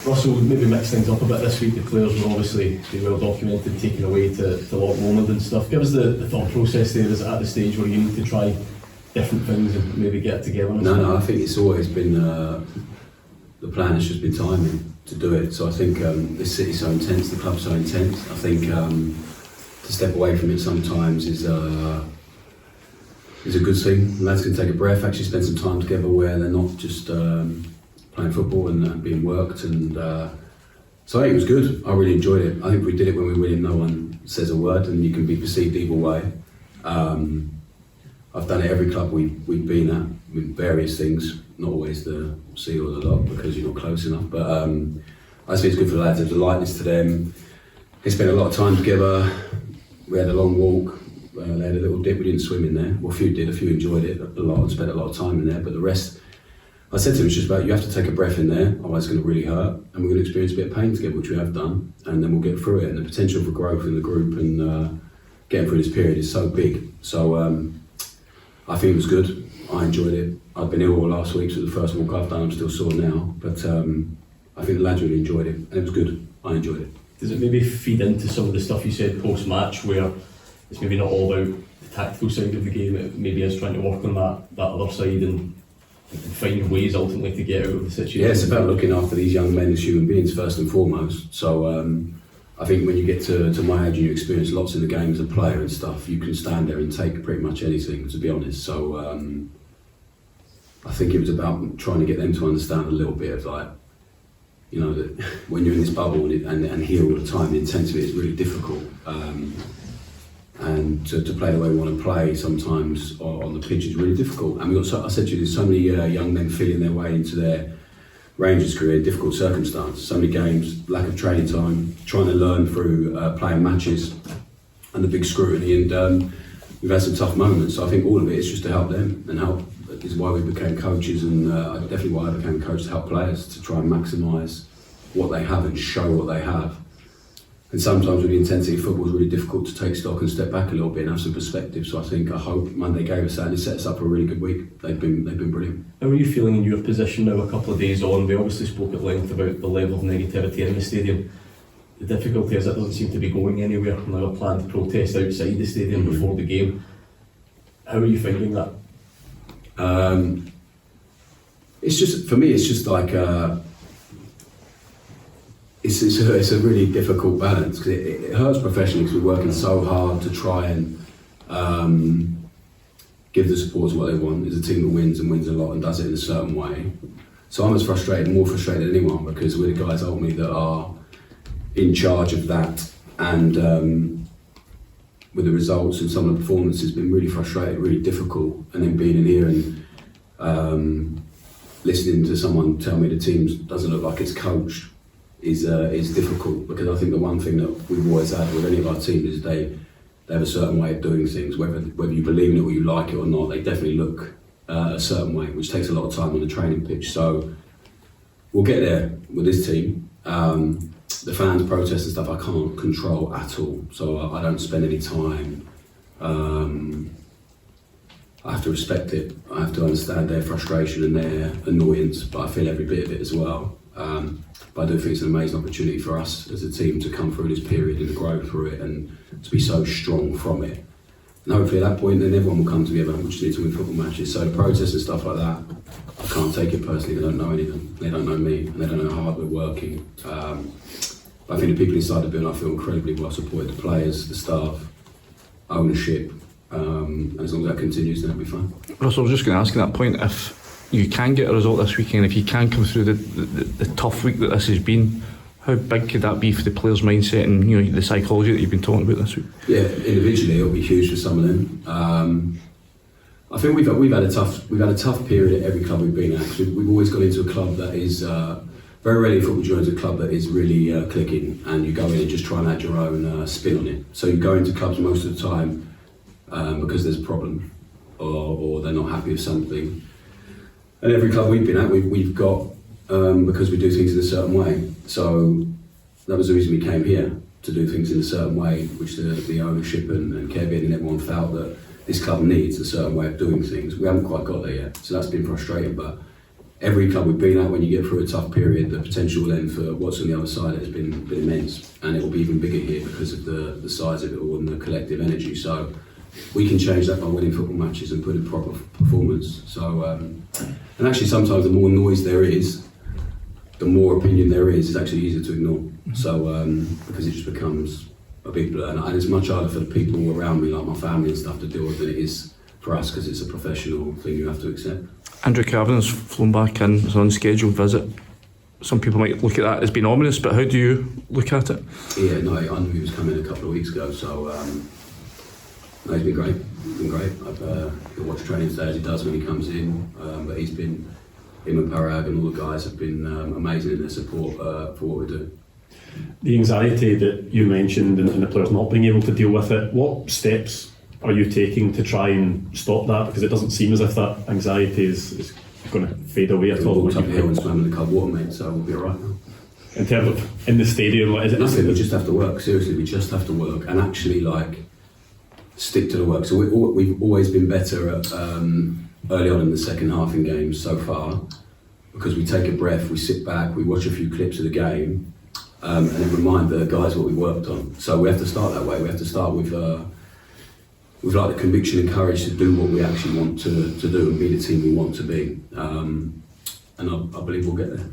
Russell, maybe mix things up a bit this week. The players were obviously well documented, taken away to Loch Lomond and stuff. Give us the thought process there. Is it at the stage where you need to try different things and maybe get it together? No, I think it's always been the plan has just been timing to do it. So I think this city's so intense, the club's so intense. I think to step away from it sometimes is a good thing. Lads can take a breath, actually spend some time together where they're not just playing football and being worked. And so I think it was good. I really enjoyed it. I think we did it when we really no one says a word, and you can be perceived either way. I've done it every club we've been at with various things, not always the sea or the lot because you're not close enough. But I think it's good for the lads. There's a lightness to them. They spent a lot of time together. We had a long walk. They had a little dip. We didn't swim in there. Well, a few did. A few enjoyed it a lot and spent a lot of time in there. But the rest, I said to them, it's just about you have to take a breath in there, otherwise it's going to really hurt. And we're going to experience a bit of pain together, which we have done. And then we'll get through it. And the potential for growth in the group and getting through this period is so big. So I think it was good. I enjoyed it. I've been ill all last week, so the first walk I've done, I'm still sore now. But I think the lads really enjoyed it. And it was good. I enjoyed it. Does it maybe feed into some of the stuff you said post-match where it's maybe not all about the tactical side of the game, it maybe is trying to work on that other side and find ways ultimately to get out of the situation? Yeah, it's about looking after these young men as human beings first and foremost. So I think when you get to my age and you experience lots in the game as a player and stuff, you can stand there and take pretty much anything, to be honest. So I think it was about trying to get them to understand a little bit of like, you know, that when you're in this bubble and here all the time, the intensity is really difficult. And to play the way we want to play sometimes on the pitch is really difficult. And I said to you, there's so many young men feeling their way into their Rangers career in difficult circumstances. So many games, lack of training time, trying to learn through playing matches and the big scrutiny. And we've had some tough moments. So I think all of it is just to help them and help. Is why we became coaches, and definitely why I became a coach, to help players to try and maximise what they have and show what they have. And sometimes with the intensity of football, it's really difficult to take stock and step back a little bit and have some perspective. So I hope Monday gave us that, and it sets up for a really good week. They've been brilliant. How are you feeling in your position now a couple of days on? We obviously spoke at length about the level of negativity in the stadium. The difficulty is it doesn't seem to be going anywhere. Now a planned protest outside the stadium before the game. How are you finding that? It's just, for me, it's just like it's a really difficult balance, because it hurts professionally because we're working so hard to try and give the supporters what they want. It's a team that wins and wins a lot and does it in a certain way. So I'm as frustrated, more frustrated than anyone, because we're the guys ultimately that are in charge of that, and with the results and some of the performances, been really frustrated, really difficult. And then being in here and listening to someone tell me the team doesn't look like it's coached is difficult, because I think the one thing that we've always had with any of our teams is they have a certain way of doing things, whether you believe in it or you like it or not. They definitely look a certain way, which takes a lot of time on the training pitch. So we'll get there with this team. The fans' protests and stuff I can't control at all, so I don't spend any time. I have to respect it. I have to understand their frustration and their annoyance, but I feel every bit of it as well. But I do think it's an amazing opportunity for us as a team to come through this period and to grow through it and to be so strong from it. And hopefully at that point then everyone will come together, and we just need to win football matches. So the protests and stuff like that, I can't take it personally. They don't know anything. They don't know me, and they don't know how hard we're working. But I think the people inside the building, I feel incredibly well supported. The players, the staff, ownership. And as long as that continues, then it'll be fine. Russell, I was just going to ask you that point, if you can get a result this weekend, if you can come through the tough week that this has been, how big could that be for the players' mindset and the psychology that you've been talking about this week? Yeah, individually it'll be huge for some of them. I think we've had a tough period at every club we've been at. We've always got into a club that is very rarely football joins a club that is really clicking, and you go in and just try and add your own spin on it. So you go into clubs most of the time because there's a problem or they're not happy with something. And every club we've been at, we've got, because we do things in a certain way. So that was the reason we came here, to do things in a certain way, which the ownership and Kevin and everyone felt that this club needs a certain way of doing things. We haven't quite got there yet, so that's been frustrating, but every club we've been at, when you get through a tough period, the potential then for what's on the other side has been immense, and it will be even bigger here because of the size of it all and the collective energy. So we can change that by winning football matches and putting proper performance. So and actually sometimes the more noise there is, the more opinion there is, it's actually easier to ignore. So because it just becomes a big blur, and it's much harder for the people around me, like my family and stuff, to deal with than it is for us, because it's a professional thing you have to accept. Andrew Cavanagh's flown back in as an unscheduled visit. Some people might look at that as being ominous, but how do you look at it? Yeah, no, I knew he was coming a couple of weeks ago, so no, he's been great. He'll watch training today as he does when he comes in, but him and Parag and all the guys have been amazing in their support for what we do. The anxiety that you mentioned and the players not being able to deal with it, what steps are you taking to try and stop that? Because it doesn't seem as if that anxiety is going to fade away at all. We walked up here and swam in the cold water, mate, so we'll be alright now. In terms of in the stadium, what is it? Nothing, we just have to work, seriously, we just have to work and actually stick to the work. So we've always been better at early on in the second half in games so far, because we take a breath, we sit back, we watch a few clips of the game, and then remind the guys what we worked on. So we have to start that way. We have to start with the conviction and courage to do what we actually want to do and be the team we want to be. And I believe we'll get there.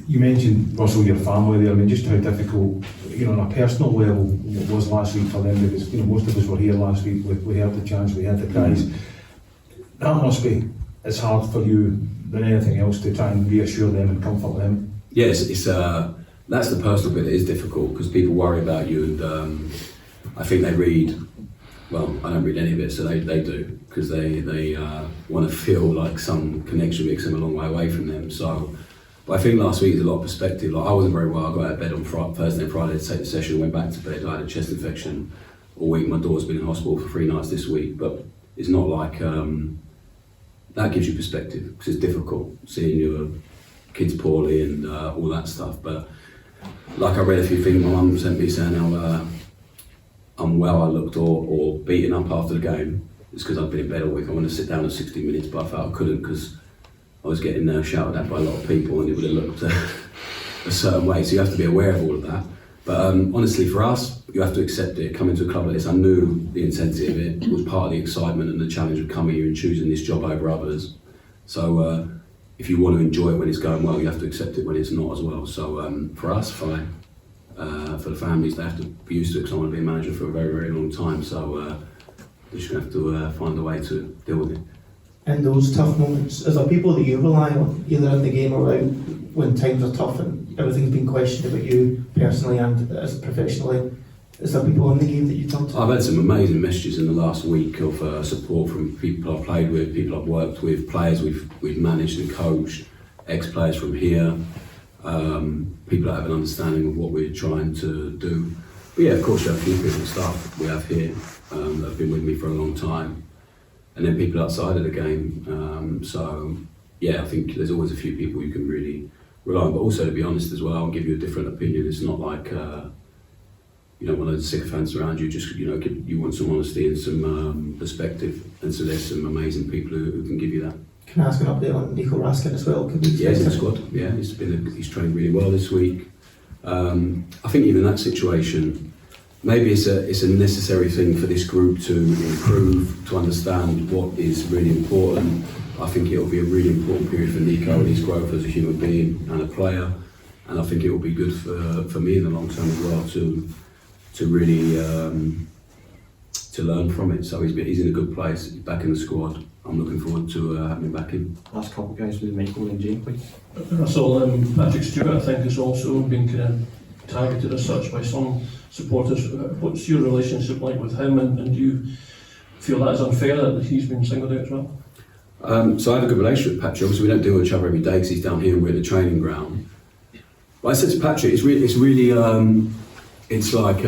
You mentioned, Russell, your family there. I mean, just how difficult, on a personal level, it was last week for them, because most of us were here last week. We heard the chants, we heard the cries. That must be as hard for you than anything else to try and reassure them and comfort them. Yes, that's the personal bit that is difficult, because people worry about you, and I think they read. Well, I don't read any of it, so they do, because they want to feel like some connection makes them a long way away from them. So, but I think last week is a lot of perspective. Like, I wasn't very well. I got out of bed on Thursday and Friday to take the session, went back to bed. I had a chest infection all week. My daughter's been in hospital for 3 nights this week, but it's not like that gives you perspective, because it's difficult seeing your kids poorly and all that stuff. But like, I read a few things my mum sent me saying how unwell I looked or beaten up after the game. It's because I've been in bed all week. I wanted to sit down at 60 minutes, but I felt I couldn't, because I was getting shouted at by a lot of people, and it would have looked a certain way. So you have to be aware of all of that. But honestly, for us, you have to accept it. Coming to a club like this, I knew the intensity of it. It was part of the excitement and the challenge of coming here and choosing this job over others. So if you want to enjoy it when it's going well, you have to accept it when it's not as well. So for us, fine. For the families, they have to be used to it, because I want to be a manager for a very, very long time. So we're just going to have to find a way to deal with it. In those tough moments, is there people that you rely on, either in the game or out, when times are tough and everything's been questioned about you personally and as professionally? Is there people in the game that you turn to? I've had some amazing messages in the last week of support from people I've played with, people I've worked with, players we've managed and coached, ex-players from here, people that have an understanding of what we're trying to do. But yeah, of course, you have a few people, staff we have here that have been with me for a long time, and then people outside of the game. So yeah, I think there's always a few people you can really rely on. But also, to be honest as well, I'll give you a different opinion. It's not like you don't want those sycophants around you. Just you want some honesty and some perspective, and so there's some amazing people who can give you that. Can I ask an update on Nico Raskin as well? Yeah, he's in the squad. Yeah, he's trained really well this week. I think even that situation, maybe it's a necessary thing for this group to improve, to understand what is really important. I think it will be a really important period for Nico and his growth as a human being and a player, and I think it will be good for me in the long term as well to really to learn from it. So he's in a good place. He's back in the squad. I'm looking forward to having him back in. Last couple of guys with Michael and Jane, please. Russell, Patrick Stewart, I think, has also been kind of targeted as such by some supporters. What's your relationship like with him, and do you feel that is unfair that he's been singled out as well? So I have a good relationship with Patrick. Obviously, we don't deal with each other every day because he's down here and we're at the training ground. But I said to Patrick, it's like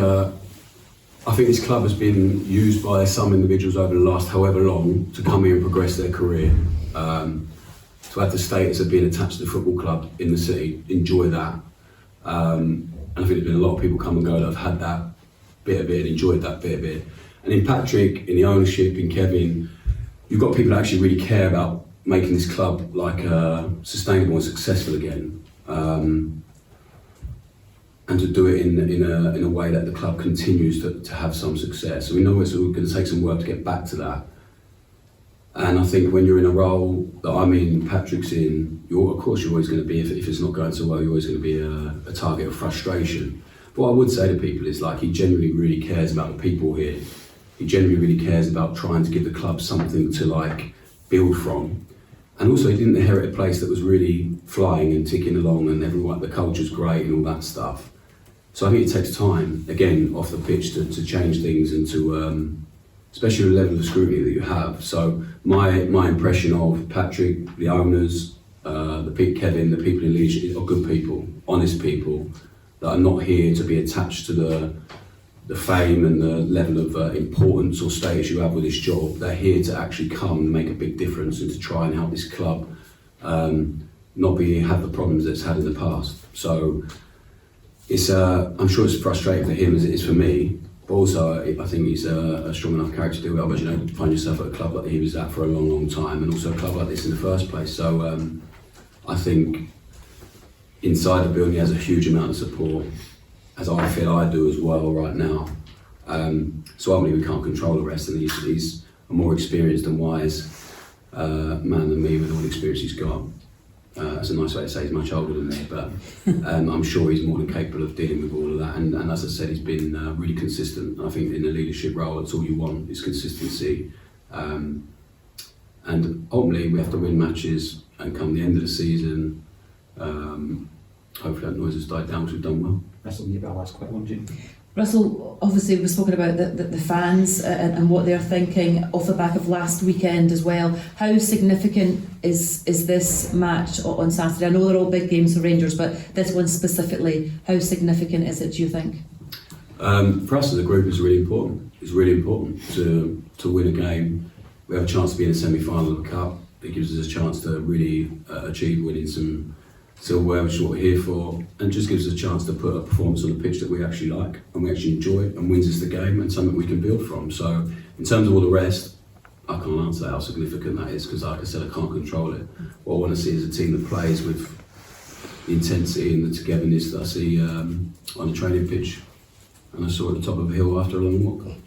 I think this club has been used by some individuals over the last however long to come here and progress their career. To have the status of being attached to the football club in the city, enjoy that. And I think there's been a lot of people come and go that have had that bit of it and enjoyed that bit of it. And in Patrick, in the ownership, in Kevin, you've got people that actually really care about making this club like sustainable and successful again, and to do it in a way that the club continues to have some success. So we know it's going to take some work to get back to that. And I think when you're in a role that I'm in, Patrick's in, of course you're always going to be, if it's not going so well, you're always going to be a target of frustration. But what I would say to people is, like, he genuinely really cares about the people here. He genuinely really cares about trying to give the club something to, like, build from. And also, he didn't inherit a place that was really flying and ticking along, and everyone, the culture's great and all that stuff. So I think it takes time, again, off the pitch to change things and to, especially the level of scrutiny that you have. So my impression of Patrick, the owners, Kevin, the people in leadership are good people, honest people that are not here to be attached to the fame and the level of importance or status you have with this job. They're here to actually come and make a big difference and to try and help this club not have the problems that it's had in the past. So it's I'm sure it's frustrating for him as it is for me. But also, I think he's a strong enough character to do it. Otherwise, you know, find yourself at a club like he was at for a long, long time, and also a club like this in the first place. So I think inside the building he has a huge amount of support, as I feel I do as well right now. So ultimately we can't control the rest, and he's a more experienced and wise man than me with all the experience he's got. That's a nice way to say he's much older than me, but I'm sure he's more than capable of dealing with all of that. And as I said, he's been really consistent. I think in a leadership role, that's all you want, is consistency. And ultimately, we have to win matches, and come the end of the season, hopefully that noise has died down, because we've done well. Russell, maybe I'll ask a quick one, Jane. Russell, obviously we've spoken about the fans and what they're thinking off the back of last weekend as well. How significant is this match on Saturday? I know they're all big games for Rangers, but this one specifically, how significant is it, do you think? For us as a group, it's really important. It's really important to win a game. We have a chance to be in a semi-final of the Cup. It gives us a chance to really achieve winning some silverware, which is what we're here for, and just gives us a chance to put a performance on the pitch that we actually like and we actually enjoy, and wins us the game, and something we can build from. So in terms of all the rest, I can't answer how significant that is, because like I said, I can't control it. What I want to see is a team that plays with the intensity and the togetherness that I see on the training pitch and I saw at the top of a hill after a long walk.